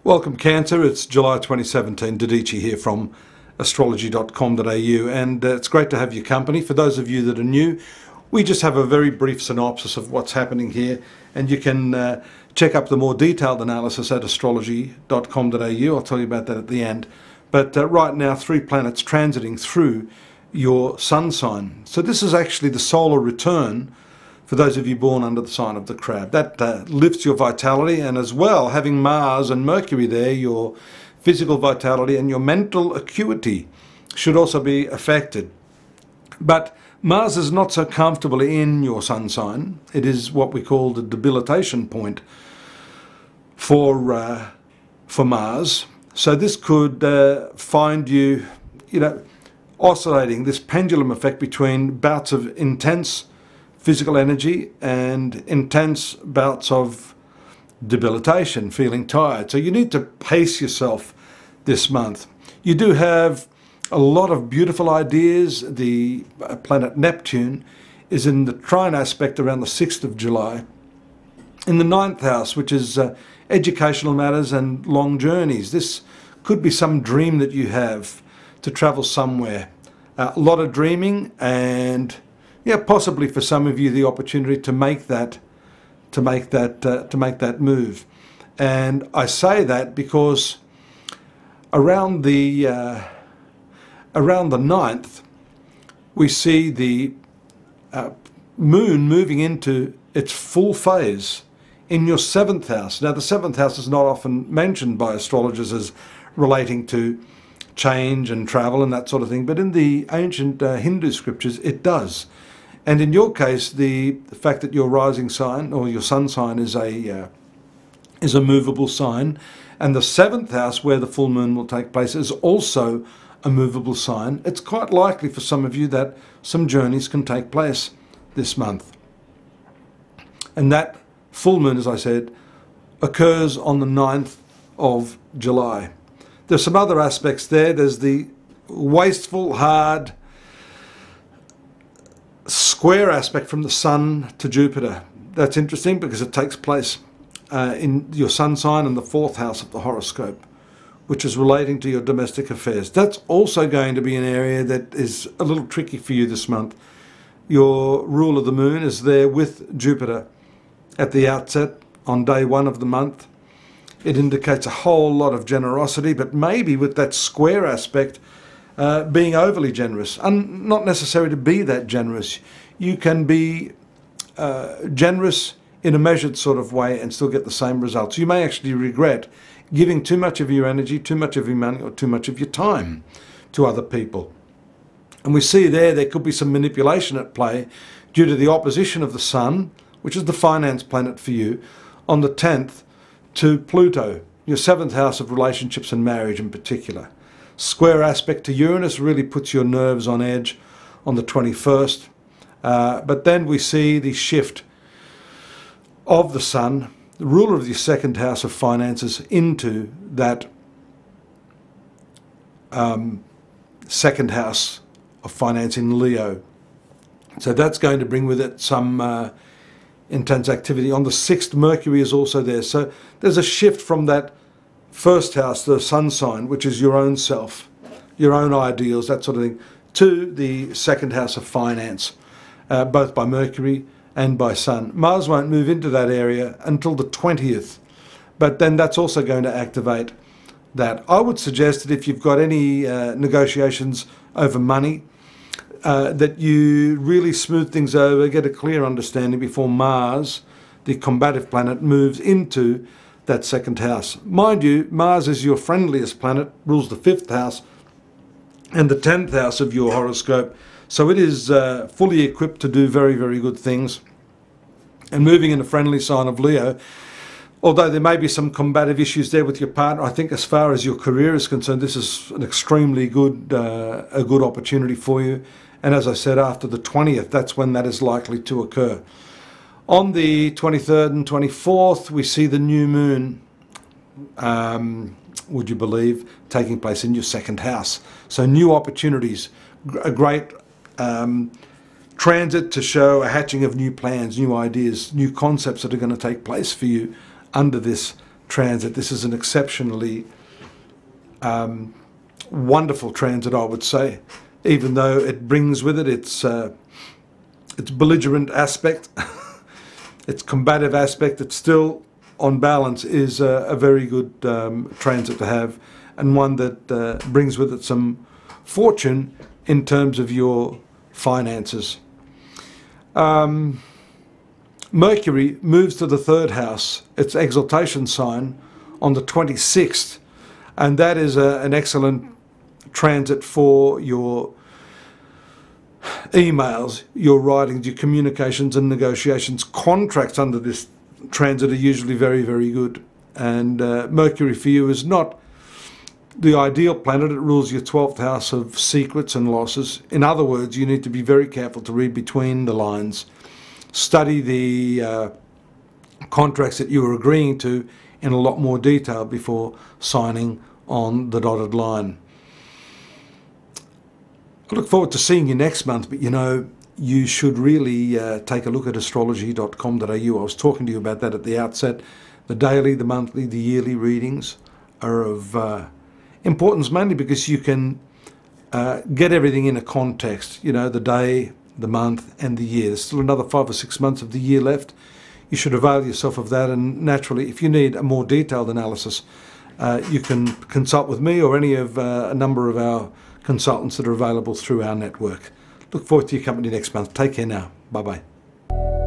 Welcome Cancer, it's July 2017, Dadhichi here from astrology.com.au, and it's great to have your company. For those of you that are new, we just have a very brief synopsis of what's happening here, and you can check up the more detailed analysis at astrology.com.au. I'll tell you about that at the end. But right now, 3 planets transiting through your sun sign. So this is actually the solar return for those of you born under the sign of the crab. That lifts your vitality, and as well, having Mars and Mercury there, your physical vitality and your mental acuity should also be affected. But Mars is not so comfortable in your sun sign. It is what we call the debilitation point for Mars. So this could find you, oscillating, this pendulum effect between bouts of intense physical energy and intense bouts of debilitation, feeling tired. So you need to pace yourself this month. You do have a lot of beautiful ideas. The planet Neptune is in the trine aspect around the 6th of July. In the 9th house, which is educational matters and long journeys. This could be some dream that you have to travel somewhere. A lot of dreaming, and possibly for some of you the opportunity to make that move. And I say that because around the 9th we see the moon moving into its full phase in your 7th house. Now the 7th house is not often mentioned by astrologers as relating to change and travel and that sort of thing, but in the ancient Hindu scriptures it does. And in your case, the fact that your rising sign or your sun sign is a movable sign, and the 7th house where the full moon will take place is also a movable sign, it's quite likely for some of you that some journeys can take place this month. And that full moon, as I said, occurs on the 9th of July. There's some other aspects there. There's the wasteful, hard, square aspect from the Sun to Jupiter. That's interesting because it takes place in your sun sign in the 4th house of the horoscope, which is relating to your domestic affairs. That's also going to be an area that is a little tricky for you this month. Your rule of the moon is there with Jupiter at the outset on day 1 of the month. It indicates a whole lot of generosity, but maybe with that square aspect, being overly generous, and not necessary to be that generous. You can be generous in a measured sort of way and still get the same results. You may actually regret giving too much of your energy, too much of your money, or too much of your time to other people. And we see there could be some manipulation at play due to the opposition of the Sun, which is the finance planet for you, on the 10th to Pluto, your 7th house of relationships and marriage in particular. Square aspect to Uranus really puts your nerves on edge on the 21st. But then we see the shift of the Sun, the ruler of the 2nd house of finances, into that 2nd house of finance in Leo. So that's going to bring with it some intense activity. On the 6th, Mercury is also there. So there's a shift from that 1st house, the sun sign, which is your own self, your own ideals, that sort of thing, to the 2nd house of finance, both by Mercury and by Sun. Mars won't move into that area until the 20th, but then that's also going to activate that. I would suggest that if you've got any negotiations over money, that you really smooth things over, get a clear understanding before Mars, the combative planet, moves into that 2nd house. Mind you, Mars is your friendliest planet, rules the 5th house and the 10th house of your horoscope. So it is fully equipped to do very, very good things. And moving in a friendly sign of Leo, although there may be some combative issues there with your partner, I think as far as your career is concerned, this is an extremely good, a good opportunity for you. And as I said, after the 20th, that's when that is likely to occur. On the 23rd and 24th, we see the new moon, would you believe, taking place in your 2nd house. So new opportunities, a great transit to show a hatching of new plans, new ideas, new concepts that are going to take place for you under this transit. This is an exceptionally wonderful transit, I would say, even though it brings with it its belligerent aspect, its combative aspect. It still, on balance, is a very good transit to have, and one that brings with it some fortune in terms of your finances. Mercury moves to the 3rd house, its exaltation sign, on the 26th, and that is an excellent transit for your emails, your writings, your communications and negotiations. Contracts under this transit are usually very, very good, and Mercury for you is not the ideal planet. It rules your 12th house of secrets and losses. In other words, you need to be very careful to read between the lines. Study the contracts that you are agreeing to in a lot more detail before signing on the dotted line. I look forward to seeing you next month, but you know, you should really take a look at astrology.com.au. I was talking to you about that at the outset. The daily, the monthly, the yearly readings are of importance, mainly because you can get everything in a context. You know, the day, the month and the year. There's still another 5 or 6 months of the year left. You should avail yourself of that, and naturally, if you need a more detailed analysis, you can consult with me or any of a number of our consultants that are available through our network. Look forward to your company next month. Take care now. Bye-bye.